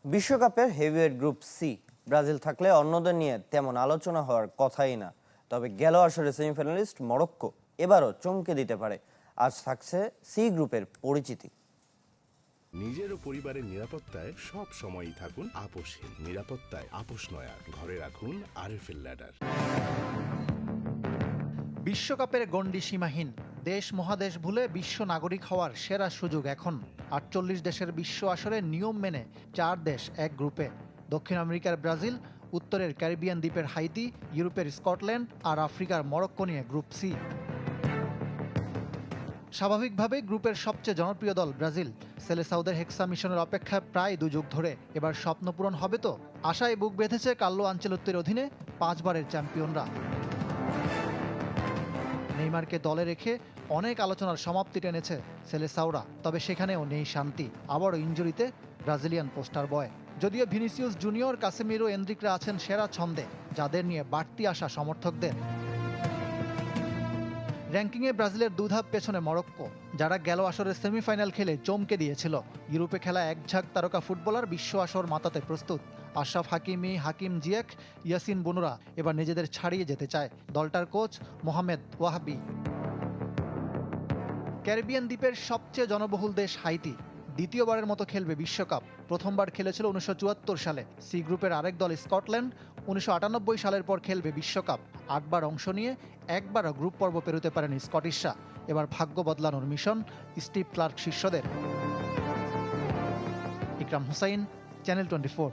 বিশ্বকাপের heavyweight group C Brazil থাকলে অন্যদের নিয়ে তেমন আলোচনা হওয়ার কথাই না। তবে গেল আসরে সেমিফাইনালিস্ট মরক্কো এবারও চমকে দিতে পারে। আজ থাকছে সি গ্রুপের পরিচিতি। নিজের ও পরিবারের নিরাপত্তায় সব সময়ই থাকুন আপোষহীন। নিরাপত্তায় আপোষ নয়া, ঘরে রাখুন আরএফএল ল্যাডার। বিশ্বকাপের গণ্ডি সীমাহীন। দেশ মহাদেশ ভুলে বিশ্ব নাগরিক হওয়ার সেরা সুযোগ এখন। ৪৮ দেশের বিশ্ব আসরে নিয়ম মেনে ৪ দেশ এক গ্রুপে। দক্ষিণ আমেরিকার ব্রাজিল, উত্তরের ক্যারিবিয়ান দ্বীপের হাইতি, ইউরোপের স্কটল্যান্ড আর আফ্রিকার মরক্কো নিয়ে গ্রুপ সি। স্বাভাবিকভাবে গ্রুপের সবচেয়ে জনপ্রিয় দল ব্রাজিল। সেলেসাউদের হেক্সা মিশনের অপেক্ষায় প্রায় ২ যুগ ধরে। এবার স্বপ্ন পূরণ হবে তো? আশায় বুক বেঁধেছে কার্লো আনচেলত্তির অধীনে ৫ বারের চ্যাম্পিয়নরা। নেইমারকে দলে রেখে অনেক আলোচনার সমাপ্তি টেনেছে সেলেসাওরা, তবে সেখানেও নেই শান্তি। আবারও ইনজুরিতে ব্রাজিলিয়ান পোস্টার বয়। যদিও ভিনিসিয়াস জুনিয়র, কাসেমিরো, এনরিকরা আছেন সেরা ছন্দে, যাদের নিয়ে বাড়তি আশা সমর্থকদের। র্যাঙ্কিংয়ে ব্রাজিলের দুধাপ পেছনে মরক্কো, যারা গেল আসরের সেমিফাইনাল খেলে চমকে দিয়েছিল। ইউরোপে খেলা একঝাঁক তারকা ফুটবলার বিশ্ব আসর মাতাতে প্রস্তুত। আশরাফ হাকিমি, হাকিম জিয়েক, ইয়াসিন বুনুরা এবার নিজেদের ছাড়িয়ে যেতে চায় দলটার কোচ মোহামেদ ওয়াহাবি। ক্যারিবিয়ান দ্বীপের সবচেয়ে জনবহুল দেশ হাইতি দ্বিতীয়বারের মতো খেলবে বিশ্বকাপ। প্রথমবার খেলেছিল ১৯৭৪ সালে। সি গ্রুপের আরেক দল স্কটল্যান্ড ১৯৯৮ সালের পর খেলবে বিশ্বকাপ। ৮ বার অংশ নিয়ে একবারও গ্রুপ পর্ব পেরোতে পারেনি স্কটিশরা। এবার ভাগ্য বদলানোর মিশন স্টিভ ক্লার্ক শিষ্যদের। ইকরাম হুসাইন, চ্যানেল 24।